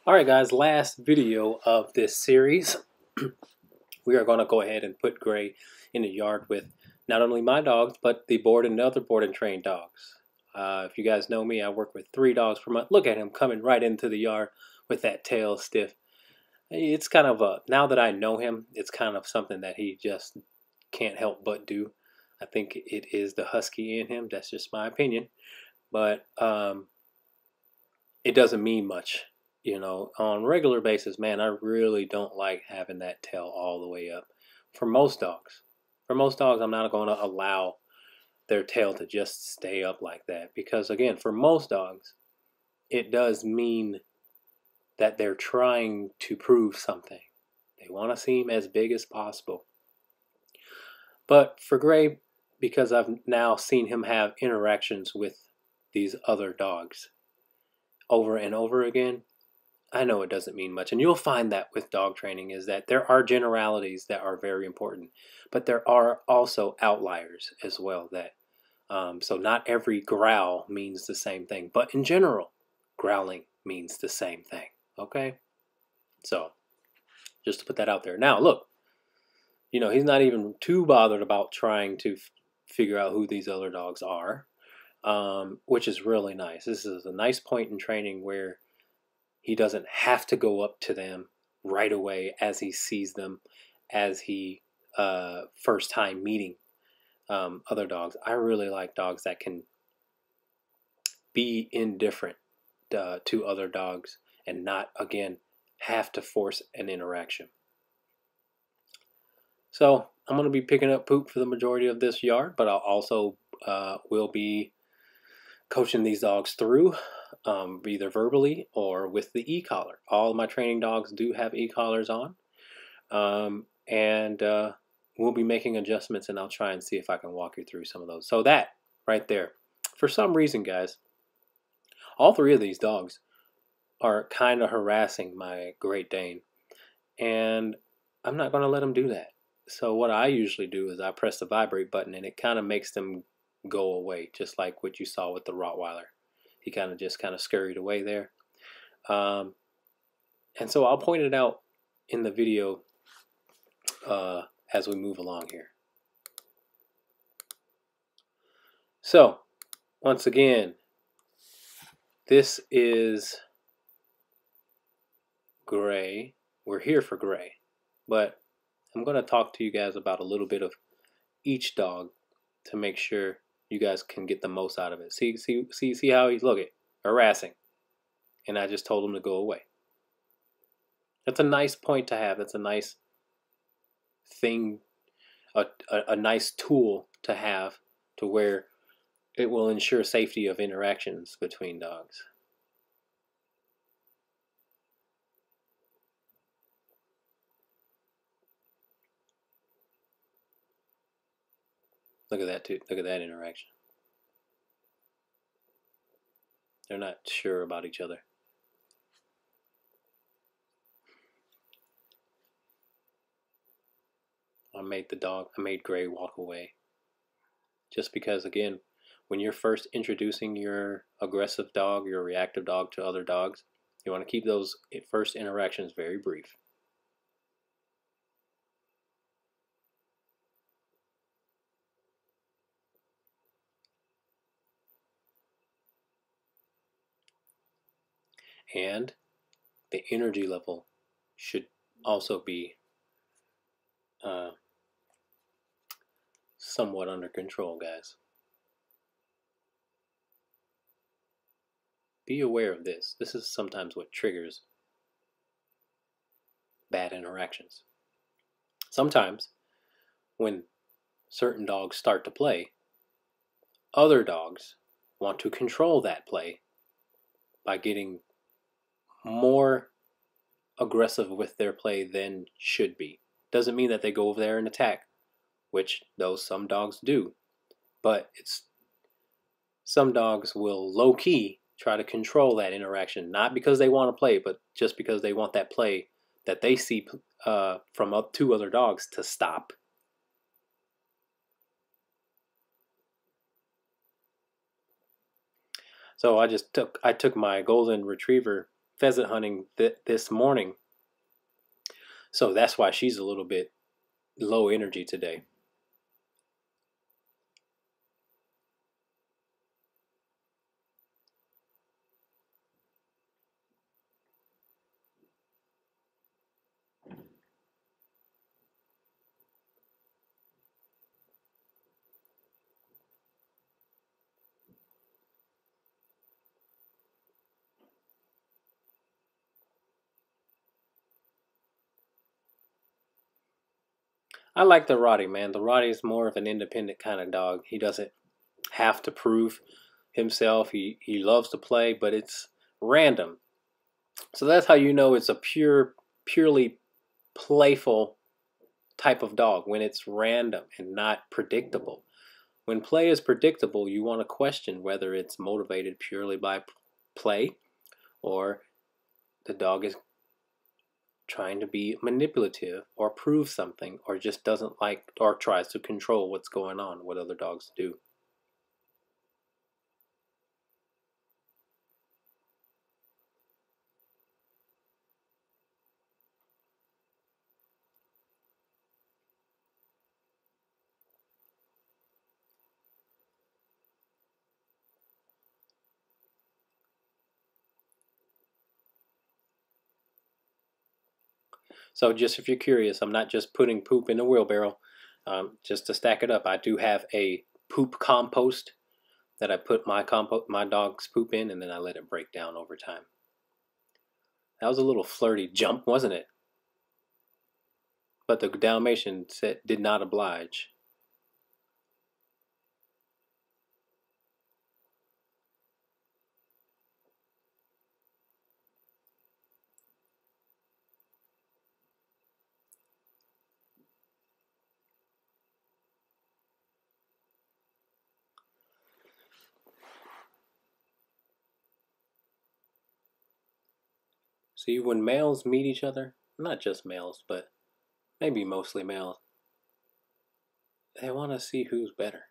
Alright guys, last video of this series. We are going to go ahead and put Gray in the yard with not only my dogs, but the board and other board and trained dogs. If you guys know me, I work with 3 dogs per month. Look at him coming right into the yard with that tail stiff. It's kind of now that I know him, it's kind of something that he just can't help but do. I think it is the Husky in him. That's just my opinion. But it doesn't mean much. You know, on a regular basis, man, I really don't like having that tail all the way up. For most dogs, I'm not going to allow their tail to just stay up like that. Because again, for most dogs, it does mean that they're trying to prove something. They want to seem as big as possible. But for Gray, because I've now seen him have interactions with these other dogs over and over again, I know it doesn't mean much. And you'll find that with dog training is that there are generalities that are very important, but there are also outliers as well. That so not every growl means the same thing, but in general, growling means the same thing. Okay, so just to put that out there. Now look, you know, he's not even too bothered about trying to figure out who these other dogs are, which is really nice. This is a nice point in training where he doesn't have to go up to them right away as he sees them, as he first time meeting other dogs. I really like dogs that can be indifferent to other dogs and not, again, have to force an interaction. So I'm going to be picking up poop for the majority of this yard, but I'll also will be coaching these dogs through, either verbally or with the e-collar. All of my training dogs do have e-collars on, and we'll be making adjustments, and I'll try and see if I can walk you through some of those. So that right there, for some reason, guys, all 3 of these dogs are kind of harassing my Great Dane, and I'm not going to let them do that. So what I usually do is I press the vibrate button, and it kind of makes them go away, just like what you saw with the Rottweiler. He kind of scurried away there. And so I'll point it out in the video as we move along here. So once again, this is Gray. We're here for Gray, but I'm going to talk to you guys about a little bit of each dog to make sure you guys can get the most out of it. See how he's looking, harassing, and I just told him to go away. That's a nice point to have. That's a nice thing, a nice tool to have, to where it will ensure safety of interactions between dogs. Look at that too. Look at that interaction. They're not sure about each other. I made Gray walk away. Just because, again, when you're first introducing your aggressive dog, your reactive dog to other dogs, you want to keep those first interactions very brief. And the energy level should also be somewhat under control, guys. Be aware of this. This is sometimes what triggers bad interactions. Sometimes when certain dogs start to play, other dogs want to control that play by getting more aggressive with their play than should be. Doesn't mean that they go over there and attack, which some dogs do, but some dogs will low-key try to control that interaction, not because they want to play, but just because they want that play that they see from 2 other dogs to stop. So I took my golden retriever pheasant hunting this morning. So that's why she's a little bit low energy today. I like the Roddy, man. The Roddy is more of an independent kind of dog. He doesn't have to prove himself. He loves to play, but it's random. So that's how you know it's a purely playful type of dog, when it's random and not predictable. When play is predictable, you want to question whether it's motivated purely by play, or the dog is trying to be manipulative or prove something, or just doesn't like or tries to control what's going on, what other dogs do. So just if you're curious, I'm not just putting poop in a wheelbarrow just to stack it up. I do have a poop compost that I put my dog's poop in, and then I let it break down over time. That was a little flirty jump, wasn't it? But the Dalmatian did not oblige. See, when males meet each other, not just males, but maybe mostly males, they want to see who's better.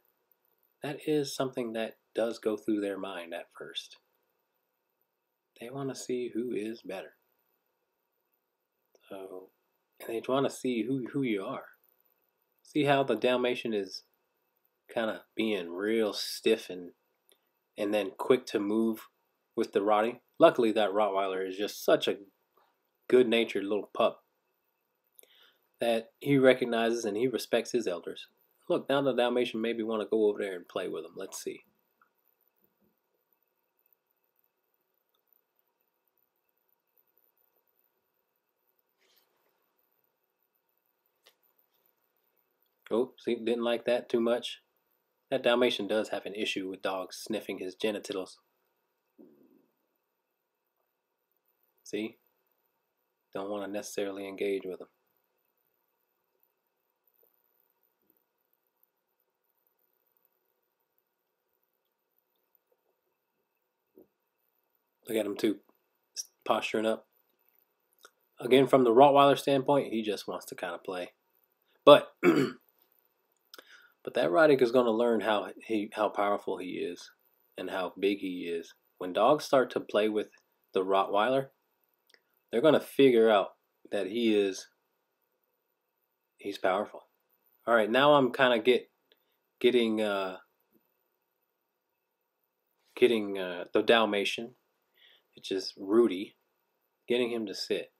That is something that does go through their mind at first. They want to see who is better. So, and they want to see who you are. See how the Dalmatian is kind of being real stiff and then quick to move with the Roddy. Luckily, that Rottweiler is just such a good-natured little pup that he recognizes and he respects his elders. Look, now the Dalmatian maybe want to go over there and play with him. Let's see. Oh, see, didn't like that too much. That Dalmatian does have an issue with dogs sniffing his genitals. See? Don't want to necessarily engage with him. Look at him too, posturing up. Again, from the Rottweiler standpoint, he just wants to kind of play. But but that Roddick is going to learn how powerful he is and how big he is. When dogs start to play with the Rottweiler, they're going to figure out that he's powerful. All right, now I'm kind of getting the Dalmatian, which is Rudy, getting him to sit.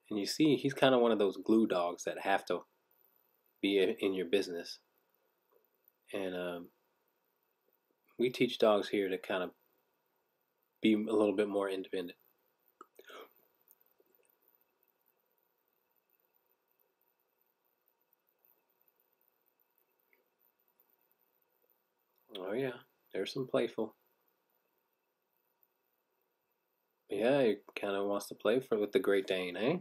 And you see, he's kind of one of those glue dogs that have to be in your business. And we teach dogs here to kind of be a little bit more independent. Oh yeah, there's some playful. Yeah, he kind of wants to play with the Great Dane, eh?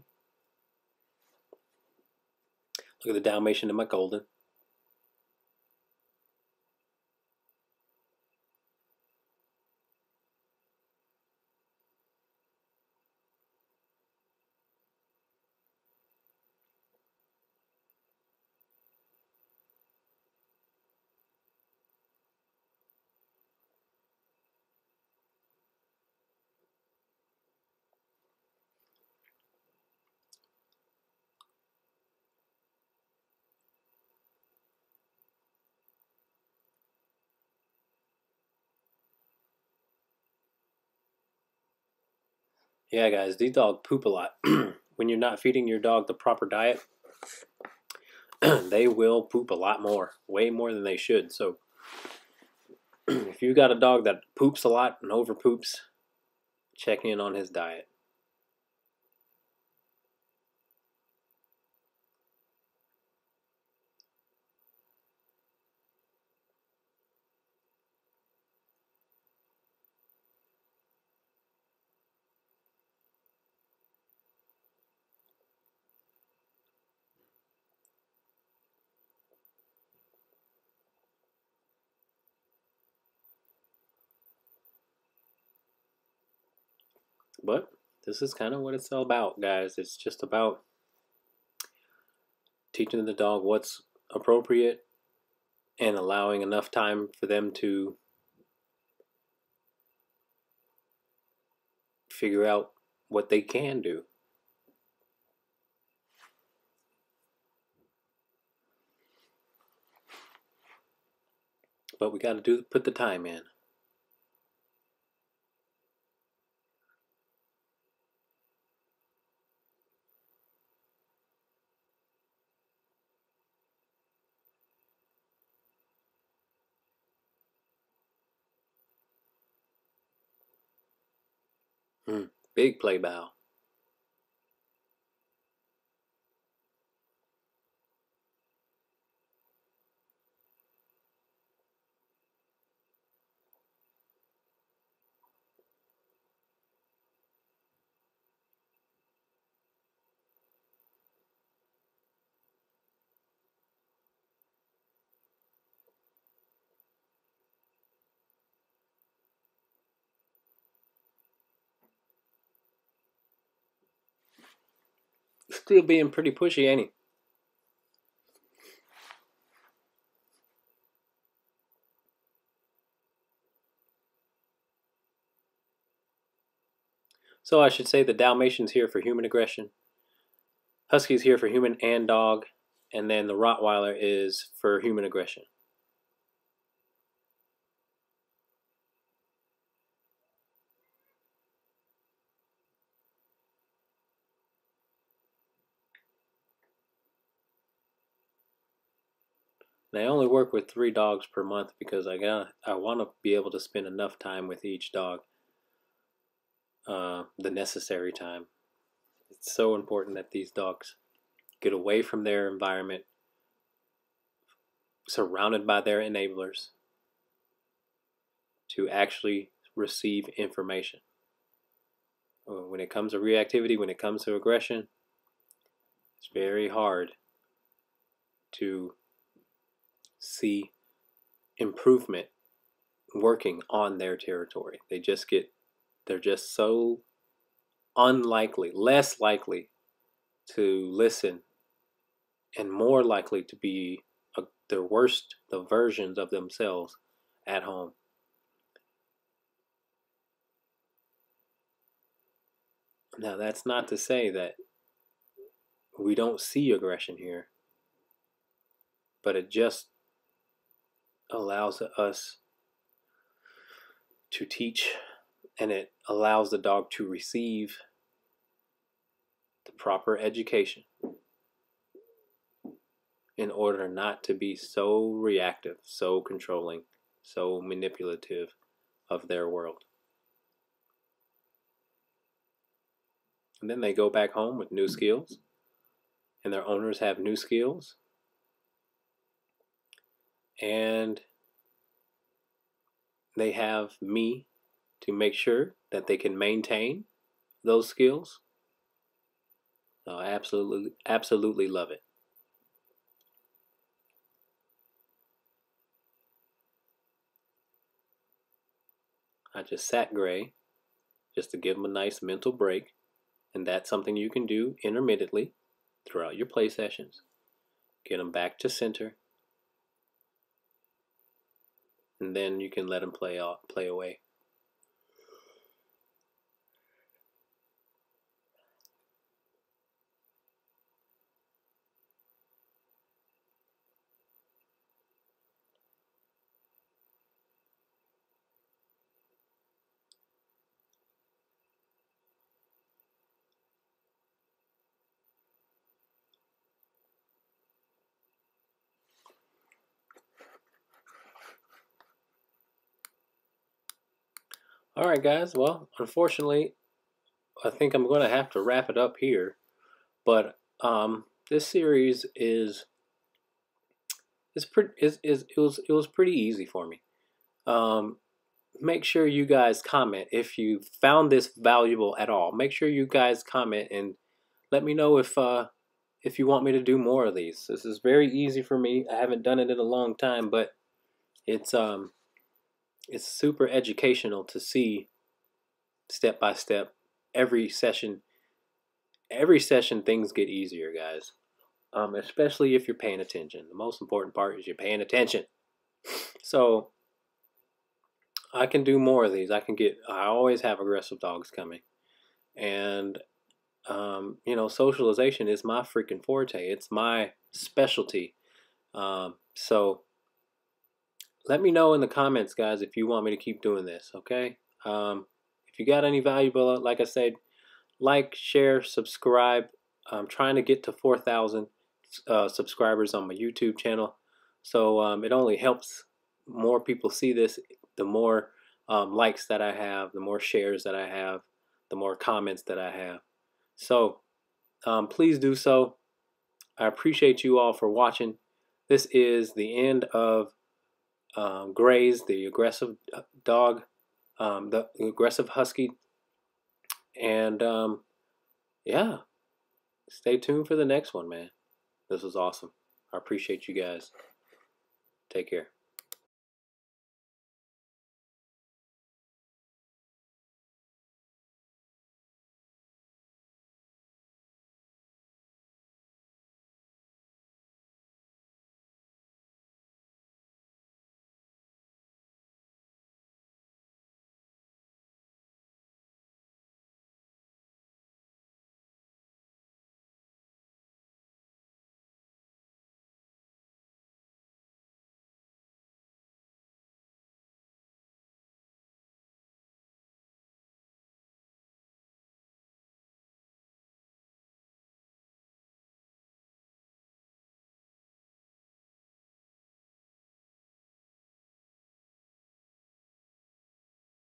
Look at the Dalmatian and my Golden. Yeah, guys, these dogs poop a lot. When you're not feeding your dog the proper diet, they will poop a lot more, way more than they should. So if you got a dog that poops a lot and over poops, check in on his diet. But this is kind of what it's all about, guys. It's just about teaching the dog what's appropriate and allowing enough time for them to figure out what they can do. But we got to put the time in. Big play bow. Still being pretty pushy, ain't he? So I should say the Dalmatian's here for human aggression, Husky's here for human and dog, and then the Rottweiler is for human aggression. And I only work with 3 dogs per month because I want to be able to spend enough time with each dog, the necessary time. It's so important that these dogs get away from their environment, surrounded by their enablers, to actually receive information. When it comes to reactivity, when it comes to aggression, it's very hard to see improvement working on their territory. They're just so unlikely, less likely to listen, and more likely to be their worst, the versions of themselves at home. Now, that's not to say that we don't see aggression here, but it just allows us to teach, and it allows the dog to receive the proper education in order not to be so reactive, so controlling, so manipulative of their world. And then they go back home with new skills, and their owners have new skills, and they have me to make sure that they can maintain those skills. I absolutely love it. I just sat Gray just to give him a nice mental break, and that's something you can do intermittently throughout your play sessions. Get him back to center, and then you can let him play away. All right, guys. Well, unfortunately, I think I'm going to have to wrap it up here. But this series is pretty is it was pretty easy for me. Um, Make sure you guys comment if you found this valuable at all. Make sure you guys comment and let me know if you want me to do more of these. This is very easy for me. I haven't done it in a long time, but it's um it's super educational to see step by step every session. Every session things get easier, guys. Especially if you're paying attention. The most important part is you're paying attention. So I can do more of these. I always have aggressive dogs coming. And, socialization is my freaking forte. It's my specialty. So let me know in the comments, guys, if you want me to keep doing this, okay? If you got any valuable, like I said, like, share, subscribe. I'm trying to get to 4,000 subscribers on my YouTube channel. So it only helps more people see this. The more likes that I have, the more shares that I have, the more comments that I have. So please do so. I appreciate you all for watching. This is the end of Gray's, the aggressive dog, the aggressive husky. And yeah, stay tuned for the next one, man. This was awesome. I appreciate you guys. Take care.